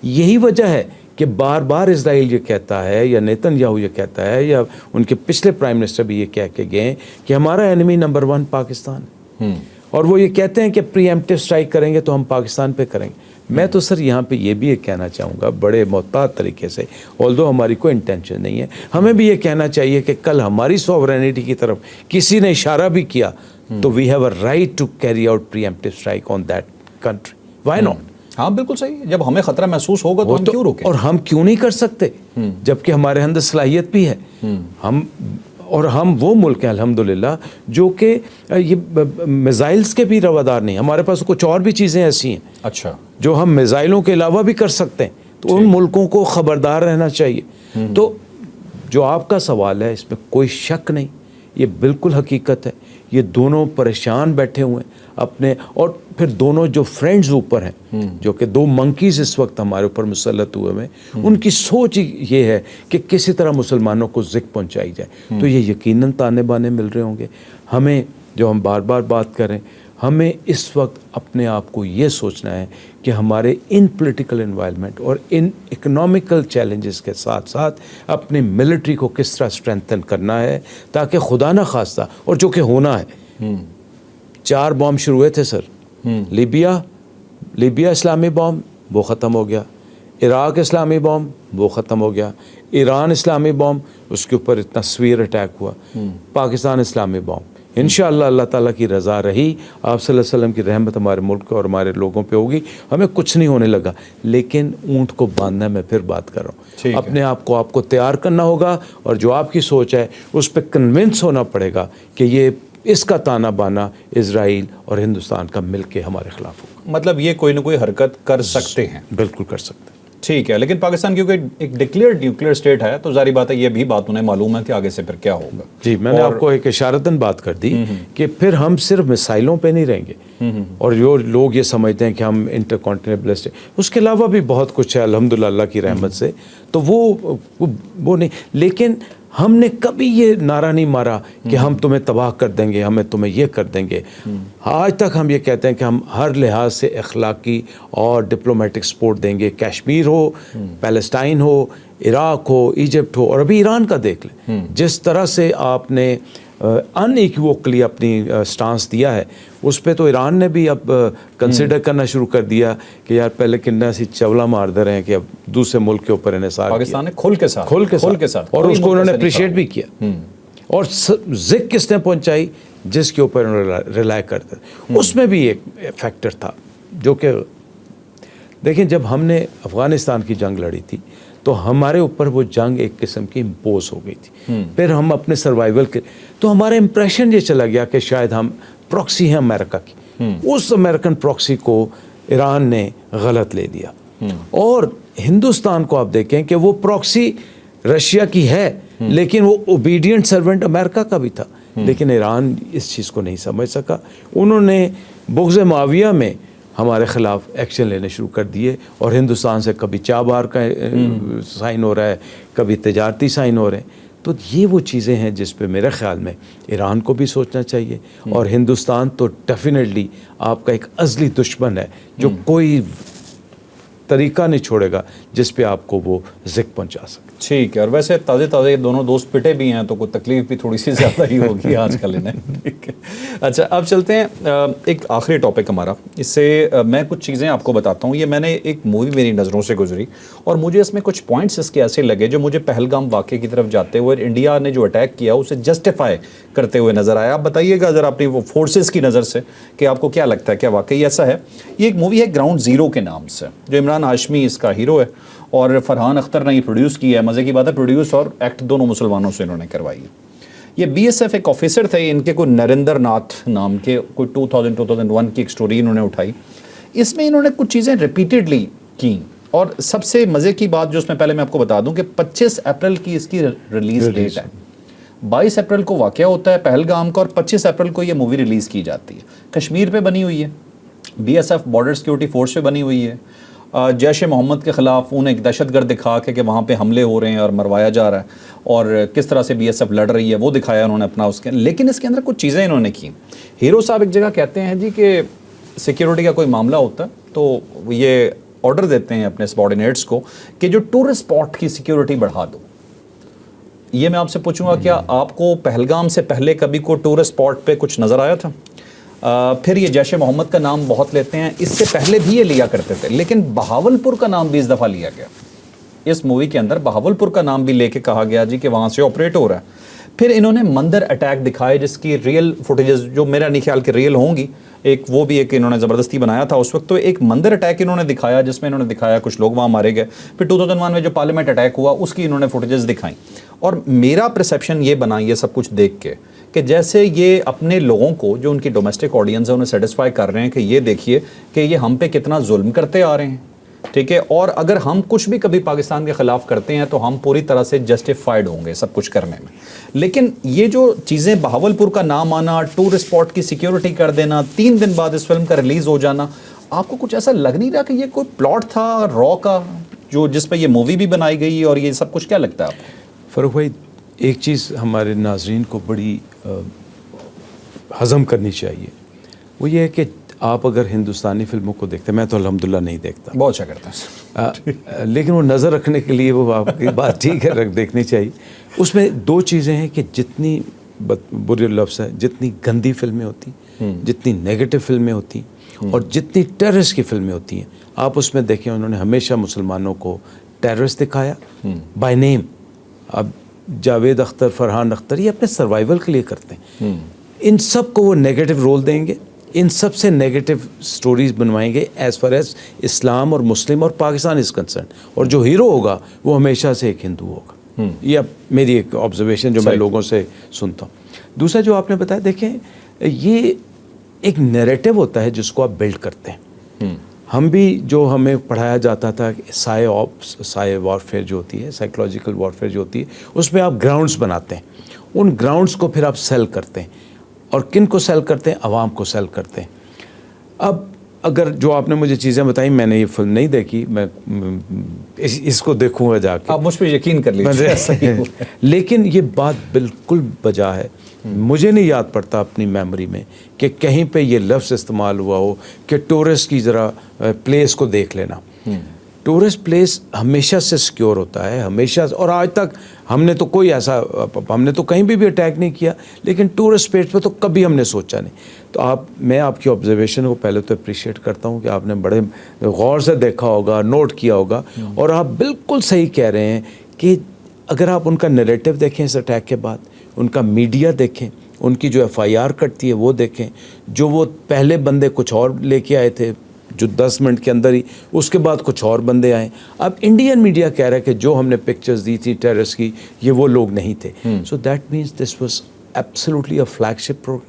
یہی وجہ ہے کہ بار بار اسرائیل یہ کہتا ہے، یا نیتن یاہو یہ کہتا ہے، یا ان کے پچھلے پرائم منسٹر بھی یہ کہہ کے گئے کہ ہمارا اینمی نمبر 1 پاکستان ہے، اور وہ یہ کہتے ہیں کہ پری ایمپٹیو سٹرائک کریں گے تو ہم پاکستان پہ کریں گے۔ میں تو سر یہاں پہ یہ بھی یہ کہنا چاہوں گا بڑے محتاط طریقے سے، آلدو ہماری کوئی انٹینشن نہیں ہے، ہمیں بھی یہ کہنا چاہیے کہ کل ہماری سوورینٹی کی طرف کسی نے اشارہ بھی کیا تو we have a right to carry out preemptive strike on that country, why not? ہاں بالکل صحیح، جب ہمیں خطرہ محسوس ہوگا تو ہم کیوں روکیں؟ اور ہم کیوں نہیں کر سکتے جبکہ ہمارے اندر صلاحیت بھی ہے۔ ہم وہ ملک ہیں الحمدللہ جو کہ یہ میزائلز کے بھی روادار نہیں، ہمارے پاس کچھ اور بھی چیزیں ایسی ہیں اچھا جو ہم میزائلوں کے علاوہ بھی کر سکتے ہیں، تو ان ملکوں کو خبردار رہنا چاہیے۔ تو جو آپ کا سوال ہے اس میں کوئی شک نہیں، یہ بالکل حقیقت ہے، یہ دونوں پریشان بیٹھے ہوئے ہیں اپنے، اور پھر دونوں جو فرینڈز اوپر ہیں، جو کہ 2 منکیز اس وقت ہمارے اوپر مسلط ہوئے ہیں، ان کی سوچ یہ ہے کہ کسی طرح مسلمانوں کو ذکر پہنچائی جائے، تو یہ یقیناً تانے بانے مل رہے ہوں گے۔ ہمیں، جو ہم بار بار بات کریں، ہمیں اس وقت اپنے آپ کو یہ سوچنا ہے کہ ہمارے ان پولیٹیکل انوائرمنٹ اور ان اکنامیکل چیلنجز کے ساتھ ساتھ اپنی ملٹری کو کس طرح اسٹرینتھن کرنا ہے، تاکہ خدا نہ خواستہ، اور جو کہ ہونا ہے، 4 بام شروع ہوئے تھے سر، لیبیا اسلامی بام وہ ختم ہو گیا، عراق اسلامی بام وہ ختم ہو گیا، ایران اسلامی بام اس کے اوپر اتنا سویر اٹیک ہوا، پاکستان اسلامی بام، انشاءاللہ اللہ تعالیٰ کی رضا رہی، آپ صلی اللہ علیہ وسلم کی رحمت ہمارے ملک اور ہمارے لوگوں پہ ہوگی، ہمیں کچھ نہیں ہونے لگا۔ لیکن اونٹ کو باندھنا، میں پھر بات کر رہا ہوں، اپنے آپ کو تیار کرنا ہوگا، اور جو آپ کی سوچ ہے اس پہ کنونس ہونا پڑے گا کہ یہ اس کا تانا بانا اسرائیل اور ہندوستان کا مل کے ہمارے خلاف ہوگا۔ مطلب یہ کوئی نہ کوئی حرکت کر سکتے ہیں؟ بالکل کر سکتے ہیں۔ ٹھیک ہے، لیکن پاکستان کیونکہ ایک ڈکلیئرڈ نیوکلیئر اسٹیٹ ہے تو ظاہری بات ہے یہ بھی بات انہیں معلوم ہے کہ آگے سے پھر کیا ہوگا۔ جی، میں نے آپ کو ایک اشارتاً بات کر دی کہ پھر ہم صرف مسائلوں پہ نہیں رہیں گے، اور جو لوگ یہ سمجھتے ہیں کہ ہم انٹر کانٹیننٹل اسٹیٹ، اس کے علاوہ بھی بہت کچھ ہے الحمدللہ اللہ کی رحمت سے، تو وہ نہیں، لیکن ہم نے کبھی یہ نعرہ نہیں مارا کہ ہم تمہیں تباہ کر دیں گے، ہمیں تمہیں یہ کر دیں گے۔ آج تک ہم یہ کہتے ہیں کہ ہم ہر لحاظ سے اخلاقی اور ڈپلومیٹک سپورٹ دیں گے، کشمیر ہو، پیلسٹائن ہو، عراق ہو، ایجپٹ ہو، اور ابھی ایران کا دیکھ لیں، جس طرح سے آپ نے ان ایکووکلی اپنی سٹانس دیا ہے، اس پہ تو ایران نے بھی اب کنسیڈر کرنا شروع کر دیا کہ یار پہلے کننا سی چولا مار دے رہے ہیں کہ اب دوسرے ملک کے اوپر انحصار، پاکستان نے کھل کے ساتھ اور اس کو انہوں نے اپریشیٹ بھی کیا، اور ذکر کس نے پہنچائی؟ جس کے اوپر انہوں نے ریلائی کرتے، اس میں بھی ایک فیکٹر تھا جو کہ دیکھیں، جب ہم نے افغانستان کی جنگ لڑی تھی تو ہمارے اوپر وہ جنگ ایک قسم کی امپوز ہو گئی تھی، پھر ہم اپنے سروائیول کے، تو ہمارا امپریشن یہ چلا گیا کہ شاید ہم پروکسی ہیں امریکہ کی، اس امریکن پروکسی کو ایران نے غلط لے لیا، اور ہندوستان کو آپ دیکھیں کہ وہ پروکسی رشیا کی ہے لیکن وہ اوبیڈینٹ سرونٹ امریکہ کا بھی تھا، لیکن ایران اس چیز کو نہیں سمجھ سکا، انہوں نے بغض معاویہ میں ہمارے خلاف ایکشن لینے شروع کر دیے، اور ہندوستان سے کبھی چابہار کا سائن ہو رہا ہے، کبھی تجارتی سائن ہو رہے ہیں، تو یہ وہ چیزیں ہیں جس پہ میرے خیال میں ایران کو بھی سوچنا چاہیے، اور ہندوستان تو ڈیفینیٹلی آپ کا ایک ازلی دشمن ہے جو کوئی طریقہ نہیں چھوڑے گا جس پہ آپ کو وہ ذکر پہنچا سکے. ٹھیک ہے. اور ویسے تازے تازے دونوں دوست پٹے بھی ہیں تو کوئی تکلیف بھی تھوڑی سی زیادہ ہی ہوگی آج کل انہیں. ٹھیک ہے. اچھا اب چلتے ہیں ایک آخری ٹاپک ہمارا. اس سے میں کچھ چیزیں آپ کو بتاتا ہوں. یہ میں نے ایک مووی میری نظروں سے گزری اور مجھے اس میں کچھ پوائنٹس اس کے ایسے لگے جو مجھے پہلگام واقعے کی طرف جاتے ہوئے انڈیا نے جو اٹیک کیا اسے جسٹیفائی کرتے ہوئے نظر آیا. آپ بتائیے گا ذرا اپنی وہ فورسز کی نظر سے کہ آپ کو کیا لگتا ہے کیا واقعی ایسا ہے. یہ ایک مووی ہے گراؤنڈ زیرو کے نام سے جو عمران ہاشمی اس کا ہیرو ہے اور فرحان اختر نے یہ پروڈیوس کیا ہے. مزے کی بات ہے پروڈیوس اور ایکٹ دونوں مسلمانوں سے انہوں نے کروائی ہے. یہ بی ایس ایف ایک آفیسر تھے ان کے کوئی نریندر ناتھ نام کے کوئی 2001 کی ایک سٹوری انہوں نے اٹھائی. اس میں انہوں نے کچھ چیزیں ریپیٹیڈلی کی اور سب سے مزے کی بات جو اس میں پہلے میں آپ کو بتا دوں کہ 25 اپریل کی اس کی ریلیز ڈیٹ ہے. 22 اپریل کو واقعہ ہوتا ہے پہلگام کا اور 25 اپریل کو یہ مووی ریلیز کی جاتی ہے. کشمیر پہ بنی ہوئی ہے, B S F border security force پہ بنی ہوئی ہے. جیش محمد کے خلاف انہیں ایک دہشت گرد دکھا کے کہ وہاں پہ حملے ہو رہے ہیں اور مروایا جا رہا ہے اور کس طرح سے بی ایس ایف لڑ رہی ہے وہ دکھایا انہوں نے اپنا اس کے. لیکن اس کے اندر کچھ چیزیں انہوں نے کی. ہیرو صاحب ایک جگہ کہتے ہیں جی کہ سیکیورٹی کا کوئی معاملہ ہوتا ہے تو یہ آرڈر دیتے ہیں اپنے سبارڈینیٹس کو کہ جو ٹورسٹ اسپاٹ کی سیکیورٹی بڑھا دو. یہ میں آپ سے پوچھوں گا کیا آپ کو پہلگام سے پہلے کبھی کوئی ٹورسٹ اسپاٹ پہ کچھ نظر آیا تھا؟ پھر یہ جیش محمد کا نام بہت لیتے ہیں, اس سے پہلے بھی یہ لیا کرتے تھے لیکن بہاولپور کا نام بھی اس دفعہ لیا گیا. اس مووی کے اندر بہاولپور کا نام بھی لے کے کہا گیا جی کہ وہاں سے آپریٹ ہو رہا ہے. پھر انہوں نے مندر اٹیک دکھائے جس کی ریئل فوٹیجز جو میرا نہیں خیال کہ ریئل ہوں گی, ایک وہ بھی ایک انہوں نے زبردستی بنایا تھا اس وقت. تو ایک مندر اٹیک انہوں نے دکھایا جس میں انہوں نے دکھایا کچھ لوگ وہاں مارے گئے. پھر 2001 میں جو پارلیمنٹ اٹیک ہوا اس کی انہوں نے فوٹیجز دکھائیں. اور میرا پرسیپشن یہ بنا یہ سب کچھ دیکھ کے کہ جیسے یہ اپنے لوگوں کو جو ان کی ڈومیسٹک آڈینس ہے انہیں سیٹسفائی کر رہے ہیں کہ یہ دیکھیے کہ یہ ہم پہ کتنا ظلم کرتے آ رہے ہیں. ٹھیک ہے. اور اگر ہم کچھ بھی کبھی پاکستان کے خلاف کرتے ہیں تو ہم پوری طرح سے جسٹیفائڈ ہوں گے سب کچھ کرنے میں. لیکن یہ جو چیزیں بہاولپور کا نام آنا, ٹورسٹ اسپاٹ کی سیکیورٹی کر دینا, 3 دن بعد اس فلم کا ریلیز ہو جانا, آپ کو کچھ ایسا لگ نہیں رہا کہ یہ کوئی پلاٹ تھا را کا جو جس پہ یہ مووی بھی بنائی گئی اور یہ سب کچھ کیا لگتا ہے آپ کو؟ فاروق بھائی ایک چیز ہمارے ناظرین کو بڑی ہضم کرنی چاہیے, وہ یہ ہے کہ آپ اگر ہندوستانی فلموں کو دیکھتے ہیں, میں تو الحمدللہ نہیں دیکھتا, بہت اچھا کرتا ہے لیکن وہ نظر رکھنے کے لیے وہ آپ کی بات ٹھیک ہے دیکھنی چاہیے. اس میں 2 چیزیں ہیں کہ جتنی برے لفظ ہے, جتنی گندی فلمیں ہوتی ہیں, جتنی نیگیٹو فلمیں ہوتی ہیں اور جتنی ٹیررسٹ کی فلمیں ہوتی ہیں, آپ اس میں دیکھیں انہوں نے ہمیشہ مسلمانوں کو ٹیررسٹ دکھایا بائی نیم. اب جاوید اختر, فرحان اختر یہ اپنے سروائیول کے لیے کرتے ہیں. ان سب کو وہ نیگیٹو رول دیں گے, ان سب سے نیگیٹو سٹوریز بنوائیں گے ایز فار ایز اسلام اور مسلم اور پاکستان از کنسرن. اور جو ہیرو ہوگا وہ ہمیشہ سے ایک ہندو ہوگا. یہ اب میری ایک آبزرویشن جو میں لوگوں سے سنتا ہوں. دوسرا جو آپ نے بتایا, دیکھیں یہ ایک نیریٹو ہوتا ہے جس کو آپ بلڈ کرتے ہیں. ہم بھی جو ہمیں پڑھایا جاتا تھا سائے وارفیئر جو ہوتی ہے, سائیکلوجیکل وارفیئر جو ہوتی ہے, اس میں آپ گراؤنڈز بناتے ہیں. ان گراؤنڈز کو پھر آپ سیل کرتے ہیں, اور کن کو سیل کرتے ہیں؟ عوام کو سیل کرتے ہیں. اب اگر جو آپ نے مجھے چیزیں بتائیں, میں نے یہ فلم نہیں دیکھی, میں اس کو دیکھوں گا جا کے, آپ مجھ پہ یقین کر لیجیے. لیکن یہ بات بالکل بجا ہے. مجھے نہیں یاد پڑتا اپنی میموری میں کہ کہیں پہ یہ لفظ استعمال ہوا ہو کہ ٹورسٹ کی ذرا پلیس کو دیکھ لینا. ٹورسٹ پلیس ہمیشہ سے سیکیور ہوتا ہے, ہمیشہ, اور آج تک ہم نے تو کوئی ایسا, ہم نے تو کہیں بھی اٹیک نہیں کیا, لیکن ٹورسٹ پلیس پہ تو کبھی ہم نے سوچا نہیں. تو میں آپ کی آبزرویشن کو پہلے تو اپریشیٹ کرتا ہوں کہ آپ نے بڑے غور سے دیکھا ہوگا, نوٹ کیا ہوگا, اور آپ بالکل صحیح کہہ رہے ہیں کہ اگر آپ ان کا نیریٹو دیکھیں اس اٹیک کے بعد, ان کا میڈیا دیکھیں, ان کی جو FIR کٹتی ہے وہ دیکھیں, جو وہ پہلے بندے کچھ اور لے کے آئے تھے جو 10 منٹ کے اندر ہی, اس کے بعد کچھ اور بندے آئے. اب انڈین میڈیا کہہ رہا ہے کہ جو ہم نے پکچرز دی تھی ٹیررسٹ کی یہ وہ لوگ نہیں تھے. So that means this was absolutely a flagship program.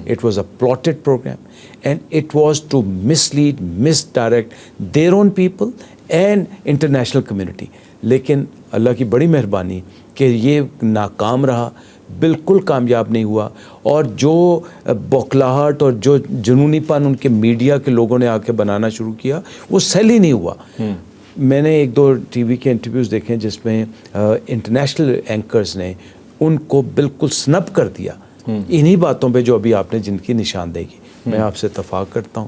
It was a plotted program, and it was to mislead, misdirect their own people and international community. لیکن اللہ کی بڑی مہربانی کہ یہ ناکام رہا, بالکل کامیاب نہیں ہوا, اور جو بوکھلاہٹ اور جو جنونی پن ان کے میڈیا کے لوگوں نے آ کے بنانا شروع کیا وہ سیل ہی نہیں ہوا. میں نے 1-2 ٹی وی کے انٹرویوز دیکھے جس میں انٹرنیشنل اینکرز نے ان کو بالکل سنپ کر دیا انہی باتوں پہ جو ابھی آپ نے جن کی نشاندہی کی. میں آپ سے اتفاق کرتا ہوں,